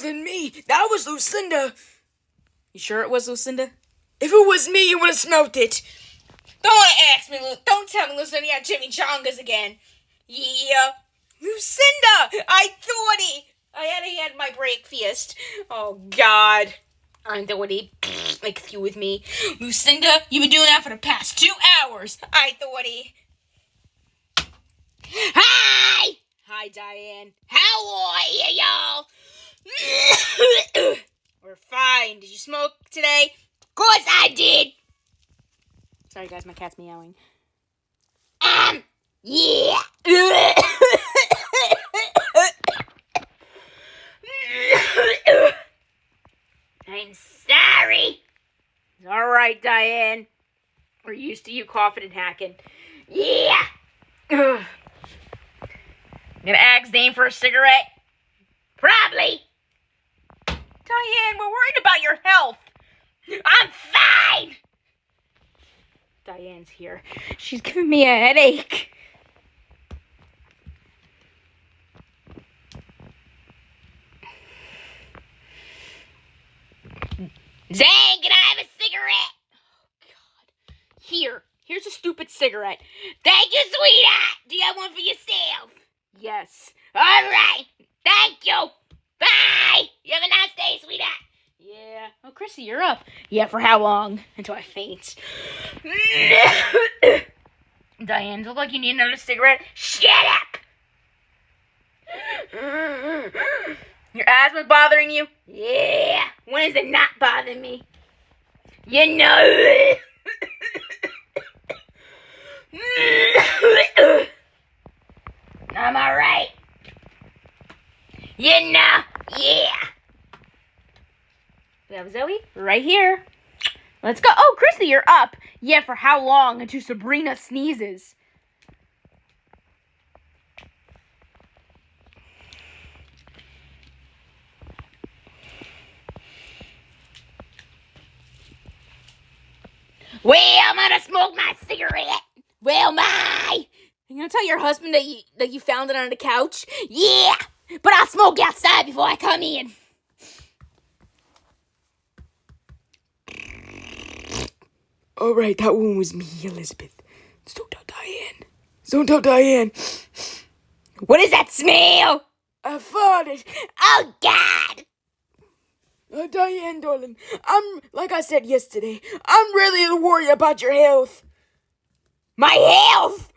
than me. That was Lucinda. You sure it was Lucinda? If it was me, you would have smelt it. Don't ask me, don't tell me Lucinda had Jimmy Chongas again. Yeah. Lucinda! I thought he had my breakfast. Oh, God. I thought he like you with me. Lucinda, you've been doing that for the past 2 hours. I thought he... Hi! Hi, Diane. How are you, y'all? We're fine. Did you smoke today? Of course I did. Sorry, guys, my cat's meowing. Yeah. I'm sorry. All right, Diane. We're used to you coughing and hacking. Yeah. Gonna ask Dane for a cigarette? Probably. Diane, we're worried about your health. I'm fine. Diane's here. She's giving me a headache. Zane, can I have a cigarette? Oh, God. Here's a stupid cigarette. Thank you, sweetheart. Do you have one for yourself? Yes. All right. Thank you. Bye. You have a nice day, sweetheart. Yeah. Oh, Chrissy, you're up. Yeah, for how long? Until I faint. Diane, does it look like you need another cigarette? Shut up. Your asthma bothering you? Yeah. When is it not bothering me? You know. I'm alright. You know. Yeah. We have Zoe right here. Let's go. Oh, Chrissy, you're up. Yeah, for how long? Until Sabrina sneezes. Well, I'm gonna smoke my cigarette. Well, my. You gonna tell your husband that you found it on the couch? Yeah, but I'll smoke outside before I come in. All right, that one was me, Elizabeth. Don't tell Diane. Don't tell Diane. What is that smell? I farted. Oh, God. Diane, darling, like I said yesterday, I'm really worried about your health. My health?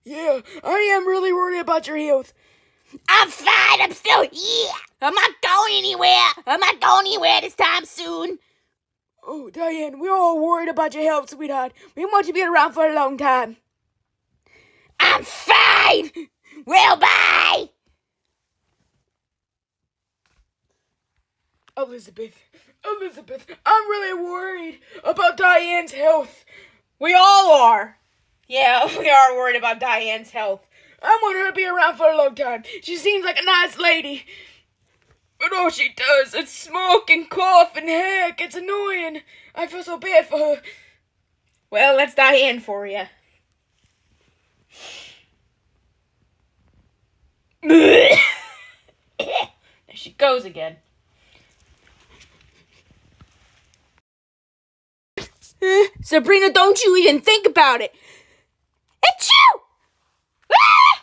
Yeah, I am really worried about your health. I'm fine. I'm still here. I'm not going anywhere. I'm not going anywhere this time soon. Oh, Diane, we're all worried about your health, sweetheart. We want you to be around for a long time. I'm fine. Well, bye. Elizabeth, I'm really worried about Diane's health. We all are. Yeah, we are worried about Diane's health. I want her to be around for a long time. She seems like a nice lady. But all she does is smoke and cough and heck. It's annoying. I feel so bad for her. Well, that's Diane for you. There she goes again. Sabrina, don't you even think about it. Achoo! Ah!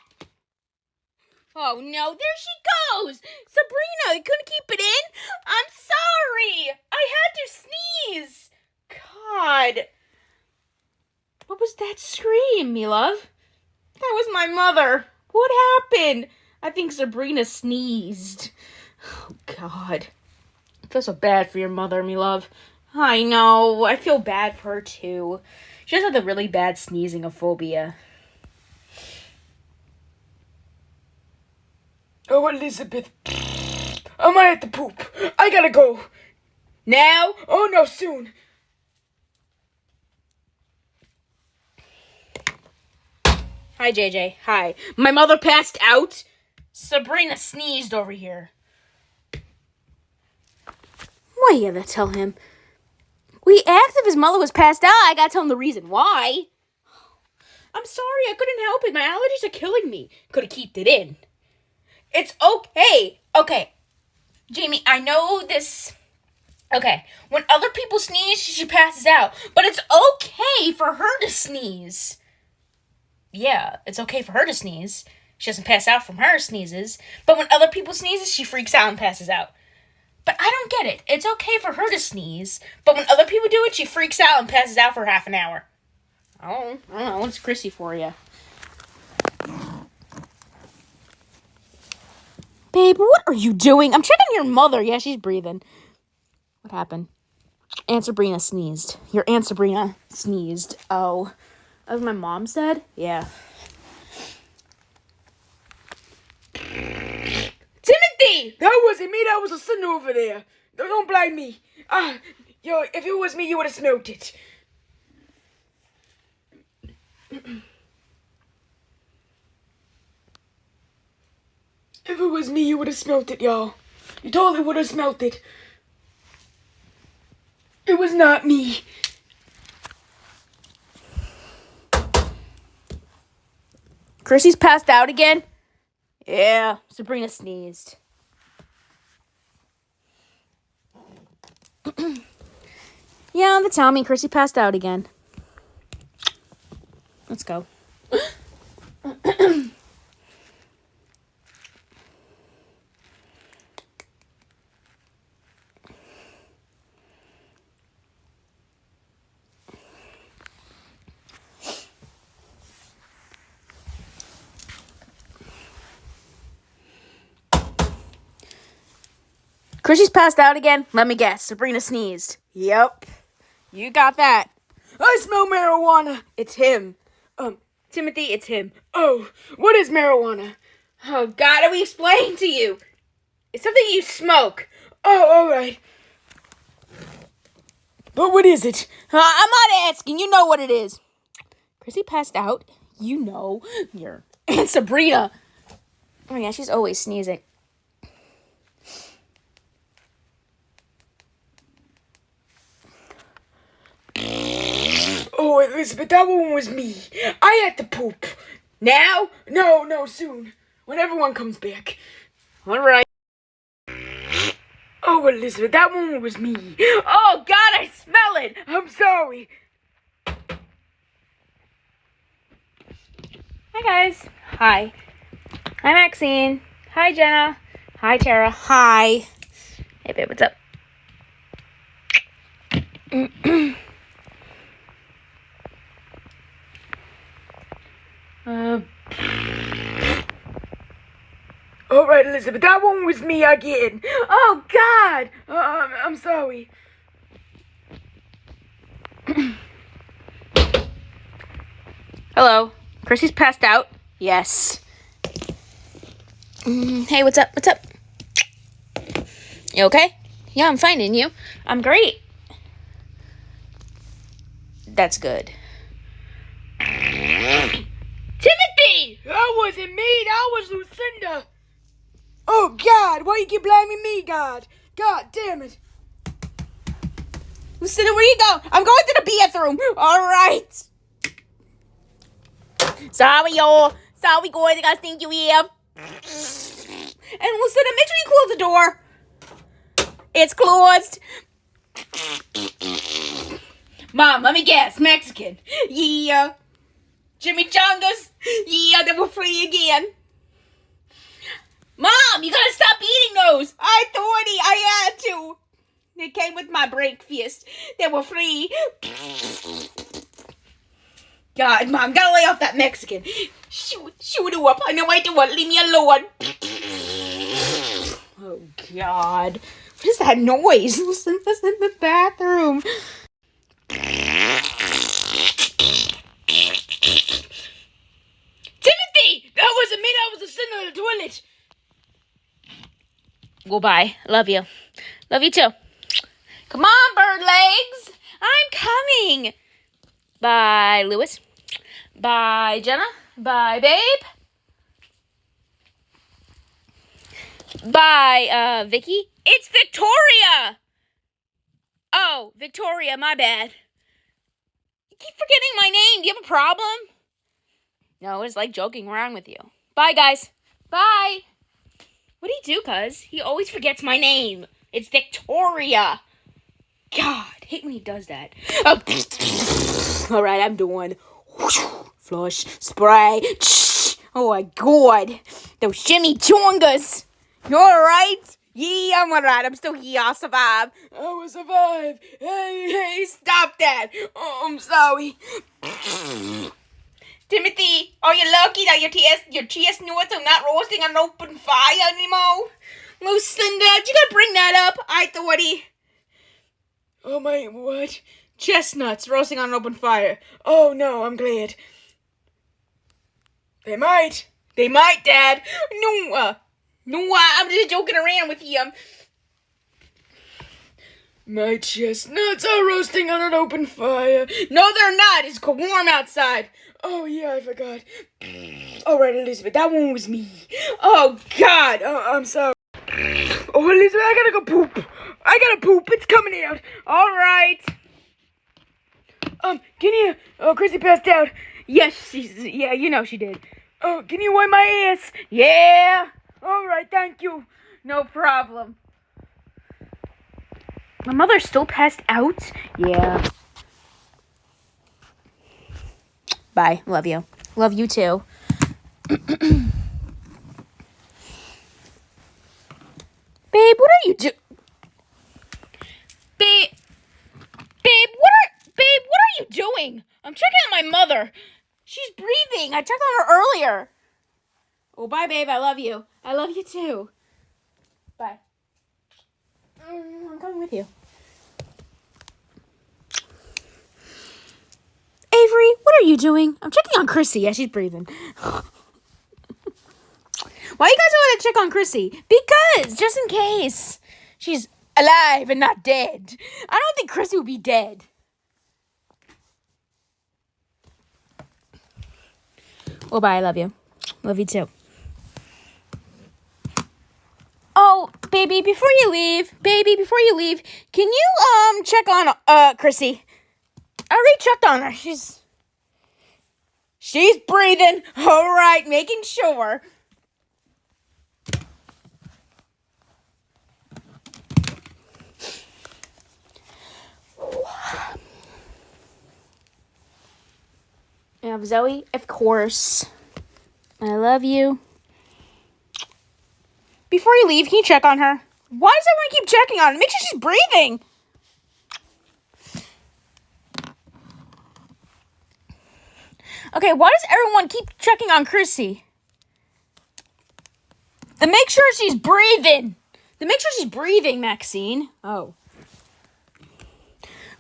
Oh, no, there she goes. Sabrina, you couldn't keep it in? I'm sorry. I had to sneeze. God. What was that scream, me love? That was my mother. What happened? I think Sabrina sneezed. Oh, God. I feel so bad for your mother, me love. I know. I feel bad for her, too. She has like a really bad sneezing phobia. Oh, Elizabeth. I might have to poop. I gotta go. Now? Oh, no, soon. Hi, JJ. Hi. My mother passed out. Sabrina sneezed over here. What you gotta tell him? We asked if his mother was passed out. I gotta tell him the reason why. I'm sorry. I couldn't help it. My allergies are killing me. Could've kept it in. It's okay. Okay. Jamie, I know this. Okay. When other people sneeze, she passes out. But it's okay for her to sneeze. Yeah, it's okay for her to sneeze. She doesn't pass out from her sneezes. But when other people sneezes, she freaks out and passes out. But I don't get it. It's okay for her to sneeze. But when other people do it, she freaks out and passes out for half an hour. Oh, I don't know. What's Chrissy for you? Babe, what are you doing? I'm checking your mother. Yeah, she's breathing. What happened? Aunt Sabrina sneezed. Your Aunt Sabrina sneezed. Oh. As my mom said? Yeah. Timothy! That wasn't me. That was a sinner over there. Don't blame me. If it was me, you would have smelled it. If it was me, you would have smelt it, y'all. You totally would have smelt it. It was not me. Chrissy's passed out again? Yeah, Sabrina sneezed. Yeah, the Tommy, Chrissy passed out again. Let's go. Chrissy's passed out again? Let me guess. Sabrina sneezed. Yep. You got that. I smell marijuana. It's him. Timothy, it's him. Oh, what is marijuana? Oh, God, we explain to you. It's something you smoke. Oh, all right. But what is it? I'm not asking. You know what it is. Chrissy passed out. You know. Your Aunt Sabrina. Oh, yeah, she's always sneezing. Oh, Elizabeth, that one was me. I had to poop. Now? No, soon. When everyone comes back. All right. Oh, Elizabeth, that one was me. Oh, God, I smell it. I'm sorry. Hi, guys. Hi. Hi, Maxine. Hi, Jenna. Hi, Tara. Hi. Hey, babe, what's up? All right, Elizabeth, that one was me again. Oh, God. I'm sorry. Hello. Chrissy's passed out. Yes. Hey, what's up? What's up? You okay? Yeah, I'm fine, and you? I'm great. That's good. Timothy! That wasn't me. That was Lucinda. Oh, God. Why you keep blaming me, God? God damn it. Lucinda, where you go? I'm going to the bathroom. All right. Sorry, y'all. Sorry, guys. I gotta stink you here. And Lucinda, make sure you close the door. It's closed. Mom, let me guess. Mexican. Yeah. Chimichangas. Yeah, they were free again. Mom, you gotta stop eating those. I thought I had to. They came with my breakfast. They were free. God, Mom, gotta lay off that Mexican. Shoot her up. I know I do it. Leave me alone. Oh, God. What is that noise? Listen, this in the bathroom. Timothy! That wasn't me. That was the sin on the toilet. Goodbye. Love you. Love you too. Come on, bird legs. I'm coming. Bye, Lewis. Bye, Jenna. Bye, babe. Bye, Vicky. It's Victoria. Oh, Victoria, my bad. You keep forgetting my name. Do you have a problem? No, it's like joking around with you. Bye, guys. Bye. What'd he do, cuz? He always forgets my name. It's Victoria. God, hate when he does that. All right, I'm doing flush, spray. Oh my God, those shimmy chongas. You all right? Yeah, I'm all right. I'm still here. I'll survive. I will survive. Hey, stop that. Oh, I'm sorry. Timothy, are you lucky that your chestnuts are not roasting on an open fire anymore? Lucinda, did you gotta bring that up? I thought he... Oh my, what? Chestnuts roasting on an open fire. Oh no, I'm glad. They might, Dad. No, I'm just joking around with you. My chestnuts are roasting on an open fire. No, they're not. It's warm outside. Oh yeah, I forgot. All right, Elizabeth, that one was me. Oh, God. I'm sorry. Oh, Elizabeth, I gotta go poop. It's coming out. All right. Can you? Oh, Chrissy passed out. Yes, yeah, you know she did. Oh, can you wipe my ass? Yeah. All right, thank you. No problem. My mother's still passed out? Yeah. Bye. Love you. Love you too. Babe, what are you doing? Babe, what are you doing? I'm checking on my mother. She's breathing. I checked on her earlier. Oh, bye, babe. I love you. I love you too. Bye. I'm coming with you. Avery, what are you doing? I'm checking on Chrissy. Yeah, she's breathing. Why you guys want to check on Chrissy? Because, just in case, she's alive and not dead. I don't think Chrissy would be dead. Well, bye. I love you. Love you too. Oh, baby, before you leave, can you, check on, Chrissy? I already checked on her. She's breathing. All right, making sure. And Zoe, of course. I love you. Before you leave, can you check on her? Why does everyone keep checking on her? Make sure she's breathing. Okay, why does everyone keep checking on Chrissy? Then make sure she's breathing. Maxine. Oh.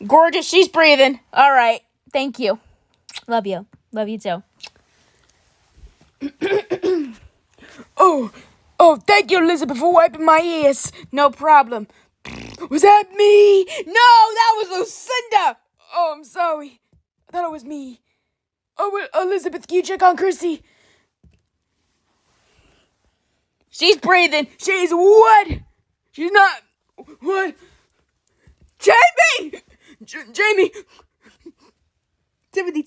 Gorgeous, she's breathing. All right, thank you. Love you. Love you too. Oh, thank you, Elizabeth, for wiping my ass. No problem. Was that me? No, that was Lucinda. Oh, I'm sorry. I thought it was me. Oh, well, Elizabeth, can you check on Chrissy? She's breathing. She's what? She's not. What? Jamie! Jamie! Timothy,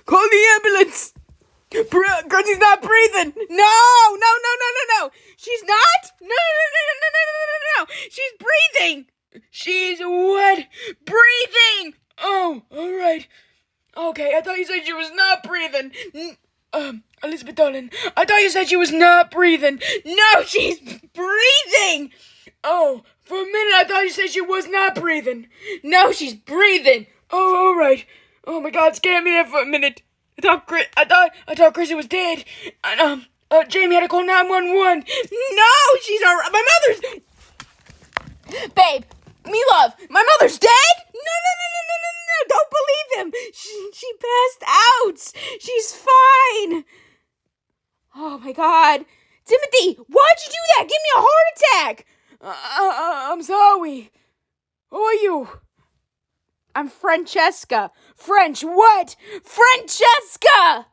call the ambulance. Chrissy's not breathing. No. She's not? No. She's breathing. She's what? Breathing. Oh, all right. Okay, I thought you said she was not breathing. Elizabeth, darling, I thought you said she was not breathing. No, she's breathing. Oh, for a minute I thought you said she was not breathing. No, she's breathing. Oh, all right. Oh my God, scared me there for a minute. I thought Chrissy was dead. And Jamie had to call 911. No, she's alright. My mother's. Babe, me love, my mother's dead? No, don't believe him. She passed out. She's fine. Oh my God. Timothy, why'd you do that? Give me a heart attack. I'm sorry. Who are you? I'm Francesca. French what? Francesca!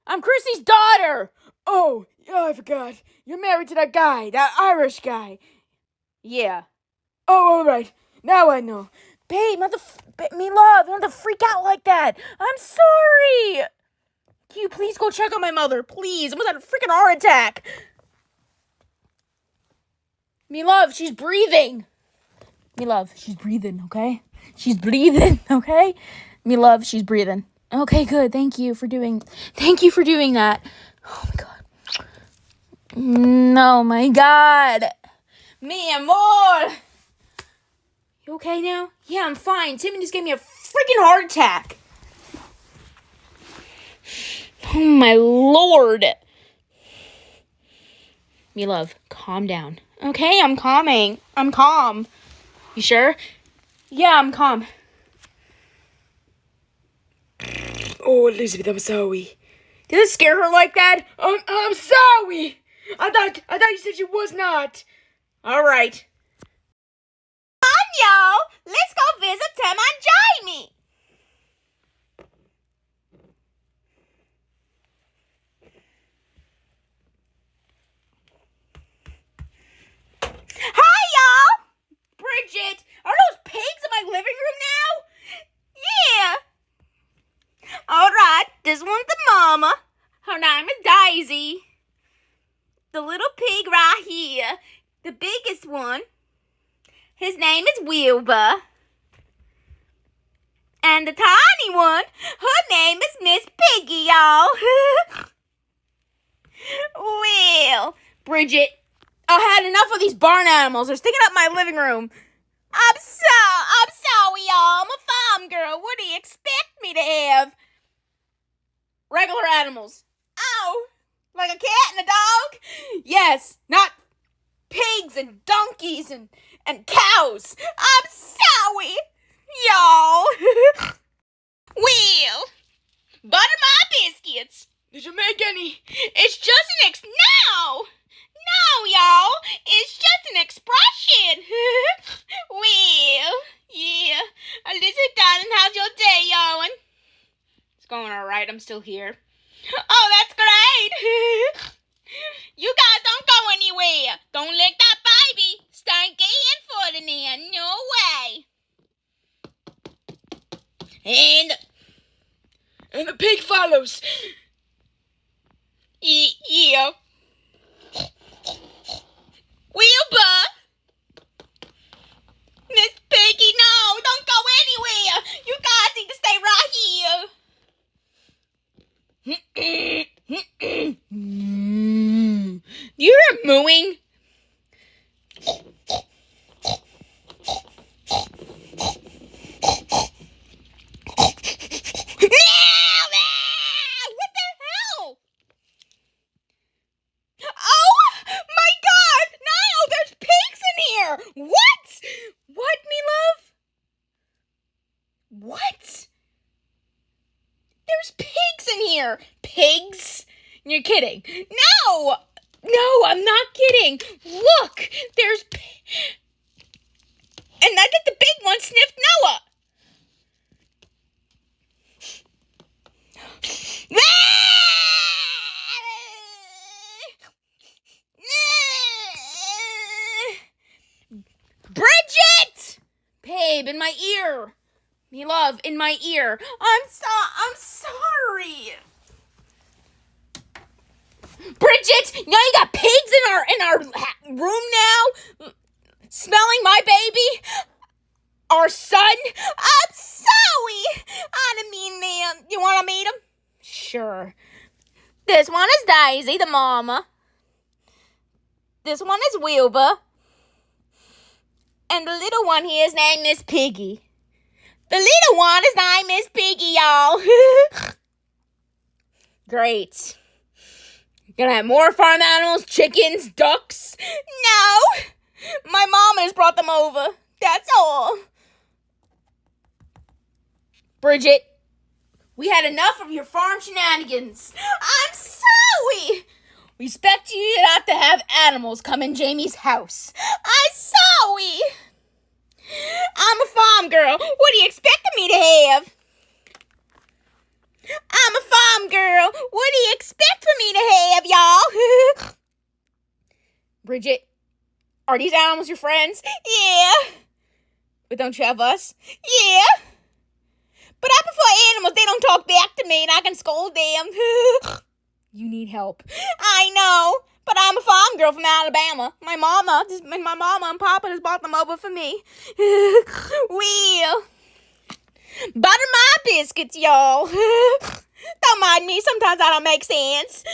I'm Chrissy's daughter. Oh, I forgot. You're married to that guy, that Irish guy. Yeah. Oh, all right. Now I know. Babe, me love, you don't have to freak out like that. I'm sorry. Can you please go check on my mother? Please. I almost had a freaking heart attack. Me love, she's breathing. Me love, she's breathing, okay? She's breathing, okay? Me love, she's breathing. Okay, good. Thank you for doing that. Oh my god. No, my god. Mi amor. You okay now? Yeah, I'm fine. Timmy just gave me a freaking heart attack. Oh my lord. Me love, calm down. Okay, I'm calming. I'm calm. You sure? Yeah, I'm calm. Oh, Elizabeth, I'm sorry. Did it scare her like that? I'm sorry. I thought you said you was not. All right. Come on, y'all. Let's go visit Tim and Jamie. Hi, y'all. Bridget, are those pigs in my living room now? Yeah. All right, this one's the mama. Her name is Daisy. The little pig right here, the biggest one, his name is Wilbur. And the tiny one, her name is Miss Piggy, y'all. Well, Bridget, I had enough of these barn animals. They're sticking up my living room. I'm sorry, y'all. I'm a farm girl. What do you expect me to have? Regular animals. Oh, like a cat and a dog? Yes, not pigs and donkeys and cows. I'm sorry, y'all. Well, butter my biscuits. Did you make any? It's just No, y'all. It's just an expression. Well, yeah. Elizabeth, darling, how's your day going? It's going all right. I'm still here. Oh, that's great. You guys don't go anywhere. Don't lick that baby. Stanky and foot in there. No way. And the pig follows. Yeah. Wilbur! Miss Piggy, no! Don't go anywhere! You guys need to stay right here! You hear mooing? What the hell? Oh my god! Niall, there's pigs in here! What? What, me love? What? There's pigs in here! Pigs? You're kidding. No! No, I'm not kidding. Look! There's and I think the big one sniffed Noah. Bridget! Babe, in my ear. Me love, in my ear. I'm sorry. Bridget, you know you got pigs in our room now? Smelling my baby? Our son? I'm sorry. I didn't mean them. You want to meet him? Sure. This one is Daisy, the mama. This one is Wilbur. And the little one here is named Miss Piggy. The little one is named Miss Piggy, y'all. Great. Gonna have more farm animals, chickens, ducks? No. My mama has brought them over. That's all. Bridget, we had enough of your farm shenanigans. I'm sorry. We expect you not to have animals come in Jamie's house. I'm sorry. I'm a farm girl. What do you expect me to have? I'm a farm girl. What do you expect for me to have, y'all? Bridget, are these animals your friends? Yeah. But don't you have us? Yeah. But I prefer animals. They don't talk back to me and I can scold them. You need help. I know. But I'm a farm girl from Alabama. My mama and papa just bought them over for me. Well, butter my biscuits, y'all. Don't mind me. Sometimes I don't make sense.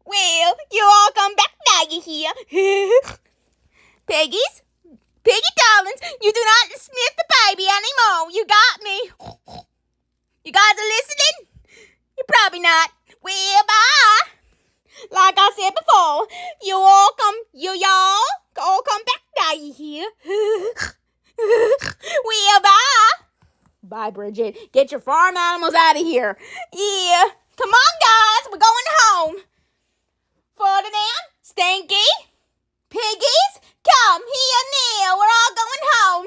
Well, you all come back now, you hear? Piggies? Piggy darlings, you do not sniff the baby anymore. You got me. You guys are listening? You're probably not. Well, bye. Like I said before, y'all all come back now, you hear? Well, bye. Bye, Bridget. Get your farm animals out of here. Yeah. Come on, guys. We're going home. Ferdinand, Stinky, Piggies, come here now. We're all going home.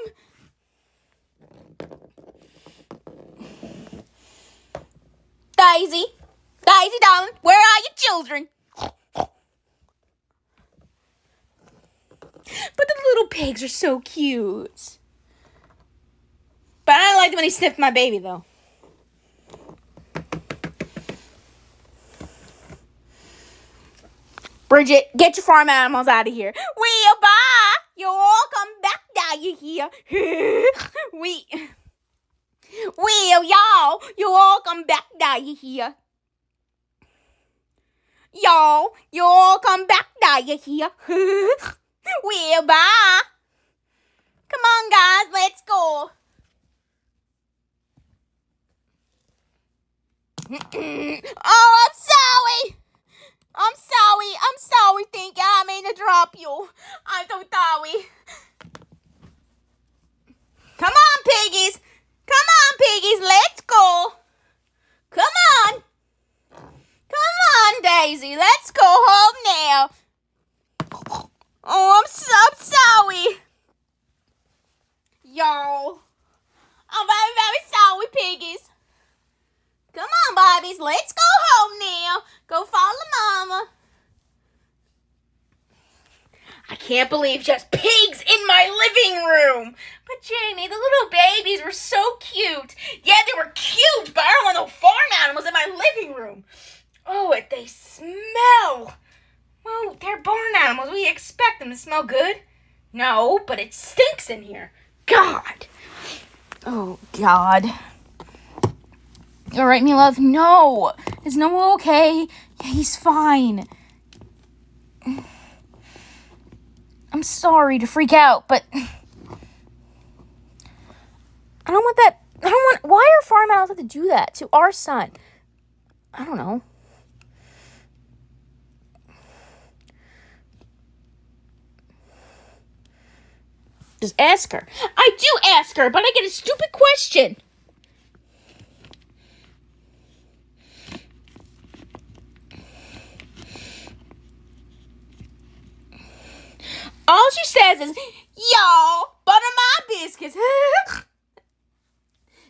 Daisy, darling, where are your children? But the little pigs are so cute. But I don't like when he sniffed my baby, though. Bridget, get your farm animals out of here. Well, bye. You all come back now, you hear? Well, y'all, you all come back now, you hear? Y'all, you all come back now, you hear? Well, bye. Come on, guys, let's go. Oh, I'm sorry. I'm sorry, Thinky. I mean to drop you. I'm so sorry. Come on, piggies. Let's go. Come on, Daisy. Let's go home now. Oh, I'm sorry. Y'all. I'm very, very sorry, piggies. Come on, Barbies. Let's go home now. Go follow Mama. I can't believe just pigs in my living room. But Jamie, the little babies were so cute. Yeah, they were cute, but I don't want no farm animals in my living room. Oh, they smell. Well, they're barn animals. We expect them to smell good. No, but it stinks in here. God. Oh, God. You all right, me love? No. Is Noah okay? Yeah, he's fine. I'm sorry to freak out, but why are farm animals have to do that to our son? I don't know. Just ask her. I do ask her, but I get a stupid question. All she says is, y'all, butter my biscuits.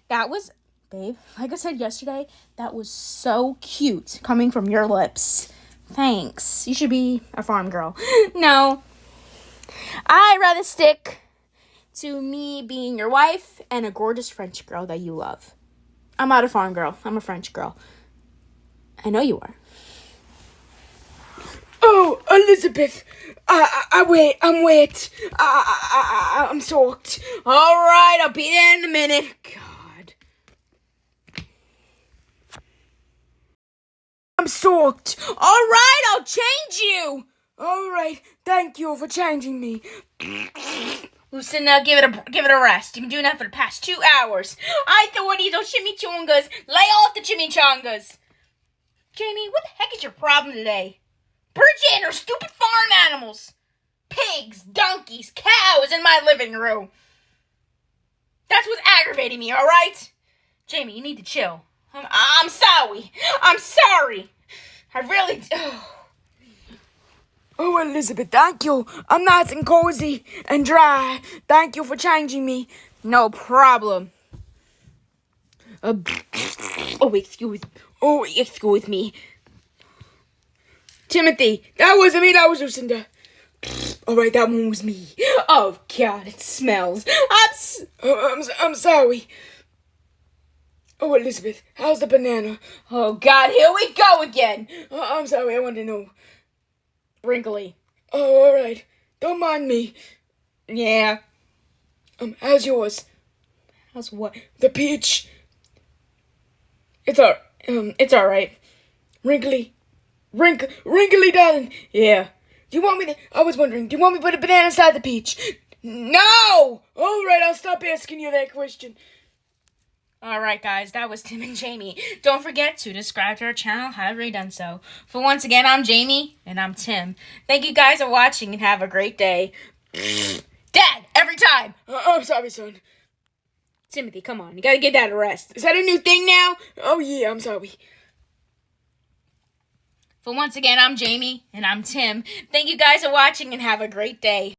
That was, babe, like I said yesterday, that was so cute coming from your lips. Thanks. You should be a farm girl. No. I'd rather stick to me being your wife and a gorgeous French girl that you love. I'm not a farm girl. I'm a French girl. I know you are. Oh, Elizabeth, I'm wet. I'm soaked. All right, I'll be there in a minute. God. I'm soaked. All right, I'll change you. All right, thank you for changing me. Lucinda, give it a rest. You've been doing that for the past 2 hours. I thought these chimichangas. Lay off the chimichangas. Jamie, what the heck is your problem today? Bridget and her stupid farm animals. Pigs, donkeys, cows in my living room. That's what's aggravating me, all right? Jamie, you need to chill. I'm sorry. I really... Oh, Elizabeth, thank you. I'm nice and cozy and dry. Thank you for changing me. No problem. Excuse me. Timothy, that wasn't me, that was Lucinda. All right, that one was me. Oh, God, it smells. I'm sorry. Oh, Elizabeth, how's the banana? Oh, God, here we go again. I'm sorry, I wanted to know. Wrinkly. Oh, all right. Don't mind me. Yeah. How's yours? How's what? The peach. It's all right. Wrinkly, wrinkly, darling. Yeah. Do you want me to? I was wondering. Do you want me to put a banana inside the peach? No. All right, I'll stop asking you that question. Alright guys, that was Tim and Jamie. Don't forget to subscribe to our channel, have already done so. For once again, I'm Jamie, and I'm Tim. Thank you guys for watching, and have a great day. Dad, every time! I'm sorry, son. Timothy, come on, you gotta get that a rest. Is that a new thing now? Oh yeah, I'm sorry. For once again, I'm Jamie, and I'm Tim. Thank you guys for watching, and have a great day.